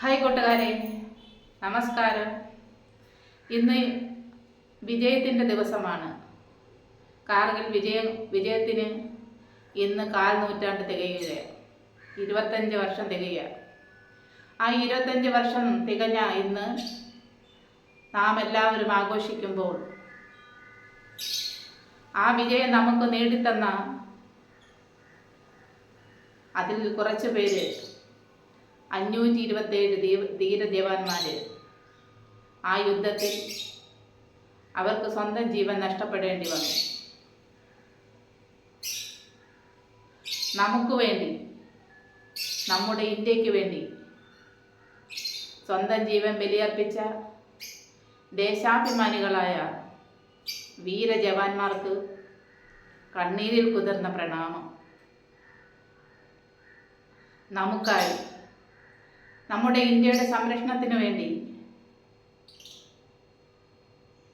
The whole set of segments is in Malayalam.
ഹായ് കൂട്ടുകാരെ, നമസ്കാരം. ഇന്ന് വിജയത്തിൻ്റെ ദിവസമാണ്. കാർഗിൽ വിജയത്തിന് ഇന്ന് 1/4 നൂറ്റാണ്ട് തികയുകയാണ്. 25 വർഷം തികയുക. ആ 25 വർഷം തികഞ്ഞ ഇന്ന് നാം എല്ലാവരും ആഘോഷിക്കുമ്പോൾ ആ വിജയം നമുക്ക് നേടിത്തന്ന അതിൽ കുറച്ച് പേര് 527 ധീര ജവാന്മാര് ആ യുദ്ധത്തിൽ അവർക്ക് സ്വന്തം ജീവൻ നഷ്ടപ്പെടേണ്ടി വന്നു. നമുക്ക് വേണ്ടി, നമ്മുടെ ഇന്ത്യക്ക് വേണ്ടി സ്വന്തം ജീവൻ ബലിയർപ്പിച്ച ദേശാഭിമാനികളായ വീര ജവാന്മാർക്ക് കണ്ണീരിൽ കുതിർന്ന പ്രണാമം. നമുക്കായി, നമ്മുടെ ഇന്ത്യയുടെ സംരക്ഷണത്തിന് വേണ്ടി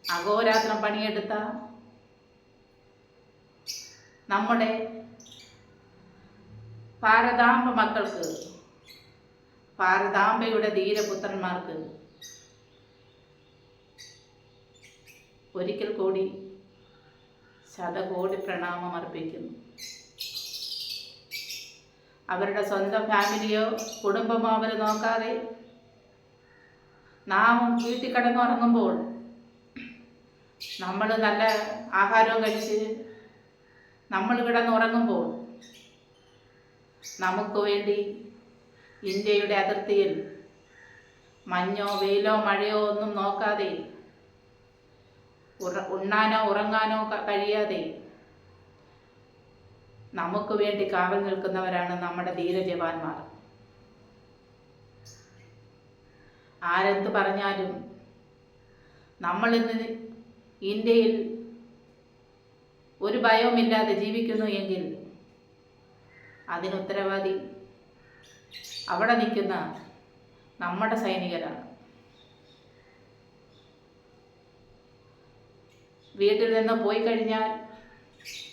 അഹോരാത്രം പണിയെടുത്ത നമ്മുടെ ഭാരതാംബ മക്കൾക്ക്, ഭാരതാംബയുടെ ധീരപുത്രന്മാർക്ക് ഒരിക്കൽ കൂടി ശതകോടി പ്രണാമം അർപ്പിക്കുന്നു. അവരുടെ സ്വന്തം ഫാമിലിയോ കുടുംബമോ അവർ നോക്കാതെ നാം വീട്ടിൽ കിടന്നുറങ്ങുമ്പോൾ, നമ്മൾ നല്ല ആഹാരവും കഴിച്ച് നമ്മൾ കിടന്നുറങ്ങുമ്പോൾ നമുക്ക് വേണ്ടി ഇന്ത്യയുടെ അതിർത്തിയിൽ മഞ്ഞോ വെയിലോ മഴയോ ഒന്നും നോക്കാതെ, ഉണ്ണാനോ ഉറങ്ങാനോ കഴിയാതെ നമുക്ക് വേണ്ടി കാവൽ നിൽക്കുന്നവരാണ് നമ്മുടെ ധീര ജവാന്മാർ. ആരെന്ത് പറഞ്ഞാലും നമ്മൾ ഇന്ന് ഇന്ത്യയിൽ ഒരു ഭയവുമില്ലാതെ ജീവിക്കുന്നു എങ്കിൽ അതിന് ഉത്തരവാദി അവിടെ നിൽക്കുന്ന നമ്മുടെ സൈനികരാണ്. വീട്ടിൽ നിന്ന് പോയി കഴിഞ്ഞാൽ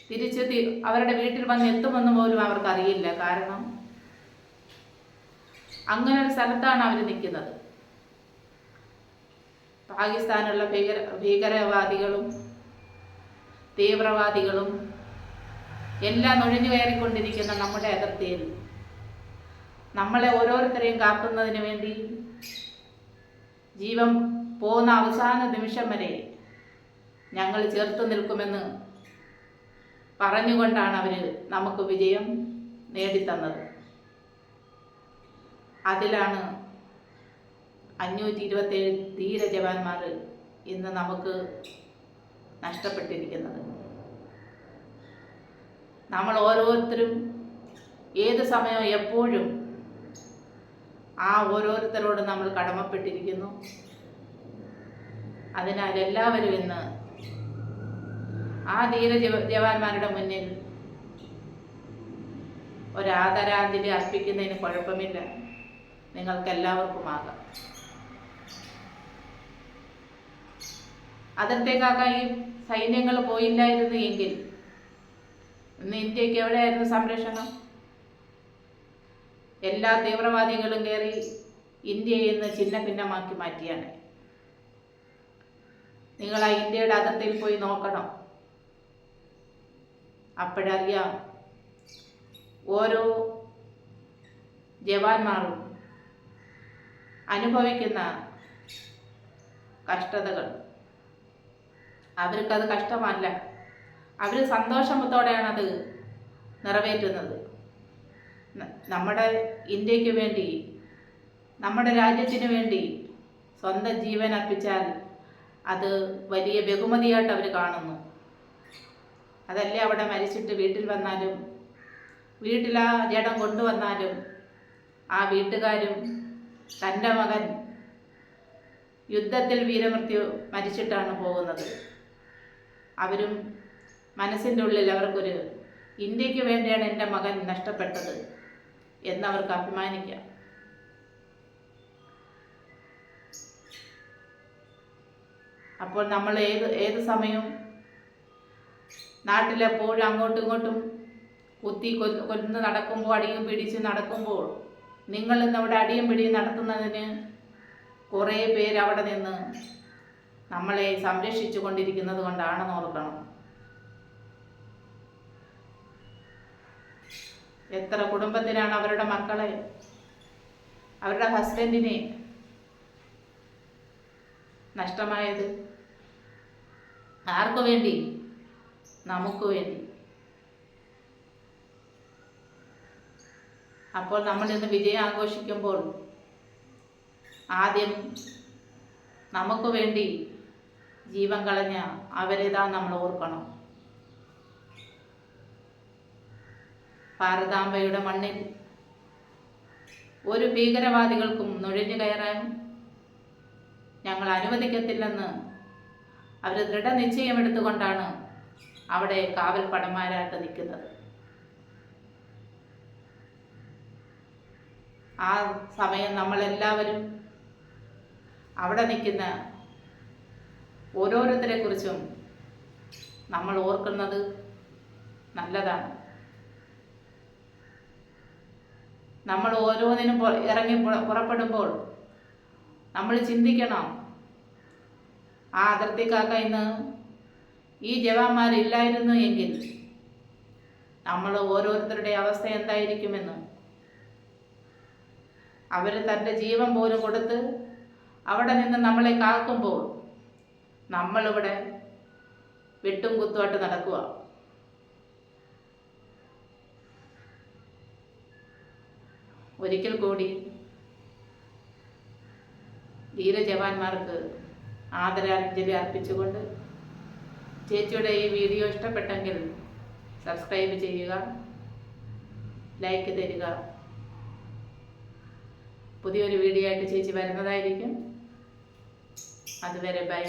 തിരിച്ച് അവരുടെ വീട്ടിൽ വന്ന് എത്തുമെന്ന് പോലും അവർക്കറിയില്ല. കാരണം അങ്ങനെ ഒരു സ്ഥലത്താണ് അവർ നിൽക്കുന്നത്. പാകിസ്ഥാനുള്ള ഭീകരവാദികളും തീവ്രവാദികളും എല്ലാം നുഴഞ്ഞു കയറിക്കൊണ്ടിരിക്കുന്ന നമ്മുടെ അതിർത്തിയിൽ നമ്മളെ ഓരോരുത്തരെയും കാക്കുന്നതിന് വേണ്ടി ജീവൻ പോകുന്ന അവസാന നിമിഷം വരെ ഞങ്ങൾ ചേർത്ത് നിൽക്കുമെന്ന് പറഞ്ഞുകൊണ്ടാണ് അവർ നമുക്ക് വിജയം നേടിത്തന്നത്. അതിലാണ് 527 ധീര ജവാന്മാർ ഇന്ന് നമുക്ക് നഷ്ടപ്പെട്ടിരിക്കുന്നത്. നമ്മൾ ഓരോരുത്തരും ഏത് സമയവും എപ്പോഴും ആ ഓരോരുത്തരോട് നമ്മൾ കടമപ്പെട്ടിരിക്കുന്നു. അതിനാൽ എല്ലാവരും ഇന്ന് ആ ധീര ജവാന്മാരുടെ മുന്നിൽ ഒരാദരാഞ്ജലി അർപ്പിക്കുന്നതിന് കുഴപ്പമില്ല, നിങ്ങൾക്കെല്ലാവർക്കും ആകാം. അതിർത്തേക്കാക്കാൻ ഈ സൈന്യങ്ങൾ പോയില്ലായിരുന്നു എങ്കിൽ ഇന്ന് ഇന്ത്യക്ക് എവിടെയായിരുന്നു സംരക്ഷണം? എല്ലാ തീവ്രവാദികളും കയറി ഇന്ത്യയെ ഇന്ന് ഛിന്ന ഭിന്നമാക്കി മാറ്റിയാണ്. നിങ്ങൾ ആ ഇന്ത്യയുടെ അതിർത്തിയിൽ പോയി നോക്കണം, അപ്പോഴറിയാം ഓരോ ജവാന്മാരും അനുഭവിക്കുന്ന കഷ്ടതകൾ. അവർക്കത് കഷ്ടമല്ല, അവർ സന്തോഷത്തോടെയാണ് അത് നിറവേറ്റുന്നത്. നമ്മുടെ ഇന്ത്യക്ക് വേണ്ടി, നമ്മുടെ രാജ്യത്തിന് വേണ്ടി സ്വന്തം ജീവൻ അർപ്പിച്ചാൽ അത് വലിയ ബഹുമതിയായിട്ട് അവർ കാണുന്നു. അതല്ലേ അവിടെ മരിച്ചിട്ട് വീട്ടിൽ വന്നാലും, വീട്ടിൽ ആ ജഡം കൊണ്ടുവന്നാലും ആ വീട്ടുകാരും തൻ്റെ മകൻ യുദ്ധത്തിൽ വീരമൃത്യു മരിച്ചിട്ടാണ് പോകുന്നത്. അവരും മനസ്സിൻ്റെ ഉള്ളിൽ അവർക്കൊരു ഇന്ത്യക്ക് വേണ്ടിയാണ് എൻ്റെ മകൻ നഷ്ടപ്പെട്ടത് എന്നവർക്ക് അഭിമാനിക്കാം. അപ്പോൾ നമ്മൾ ഏത് സമയവും നാട്ടിലെപ്പോഴും അങ്ങോട്ടും ഇങ്ങോട്ടും കുത്തി കൊന്ന് നടക്കുമ്പോൾ, അടിയും പിടിച്ച് നടക്കുമ്പോൾ നിങ്ങൾ ഇന്നിവിടെ അടിയും പിടിയും നടത്തുന്നതിന് കുറേ പേര് അവിടെ നിന്ന് നമ്മളെ സംരക്ഷിച്ചു കൊണ്ടിരിക്കുന്നത് കൊണ്ടാണെന്ന് ഓർക്കണം. എത്ര കുടുംബത്തിനാണ് അവരുടെ മക്കളെ, അവരുടെ ഹസ്ബൻഡിനെ നഷ്ടമായത്? ആർക്കു വേണ്ടി? നമുക്ക് വേണ്ടി. അപ്പോൾ നമ്മൾ ഇന്ന് വിജയം ആഘോഷിക്കുമ്പോൾ ആദ്യം നമുക്ക് വേണ്ടി ജീവൻ കളഞ്ഞ അവരേതാ നമ്മൾ ഓർക്കണം. ഭാരതാംബയുടെ മണ്ണിൽ ഒരു ഭീകരവാദികൾക്കും നുഴഞ്ഞു കയറാൻ ഞങ്ങൾ അനുവദിക്കത്തില്ലെന്ന് അവർ ദൃഢനിശ്ചയമെടുത്തുകൊണ്ടാണ് അവിടെ കാവൽ പടന്മാരായിട്ട് നിൽക്കുന്നത്. ആ സമയം നമ്മളെല്ലാവരും അവിടെ നിൽക്കുന്ന ഓരോരുത്തരെ കുറിച്ചും നമ്മൾ ഓർക്കുന്നത് നല്ലതാണ്. നമ്മൾ ഓരോന്നിനും ഇറങ്ങി പുറപ്പെടുമ്പോൾ നമ്മൾ ചിന്തിക്കണം, ആ അതിർത്തിക്കാക്ക ഇന്ന് ഈ ജവാന്മാരില്ലായിരുന്നു എങ്കിൽ നമ്മൾ ഓരോരുത്തരുടെ അവസ്ഥ എന്തായിരിക്കുമെന്ന്. അവർ തൻ്റെ ജീവൻ പോലും കൊടുത്ത് അവിടെ നിന്ന് നമ്മളെ കാക്കുമ്പോൾ നമ്മളിവിടെ വെട്ടും കുത്തുമായിട്ട് നടക്കുക. ഒരിക്കൽ കൂടി ധീരജവാന്മാർക്ക് ആദരാഞ്ജലി അർപ്പിച്ചുകൊണ്ട് ചേച്ചിയുടെ ഈ വീഡിയോ ഇഷ്ടപ്പെട്ടെങ്കിൽ സബ്സ്ക്രൈബ് ചെയ്യുക, ലൈക്ക് തരിക. പുതിയൊരു വീഡിയോ ആയിട്ട് ചേച്ചി വരുന്നതായിരിക്കും. അതുവരെ ബൈ.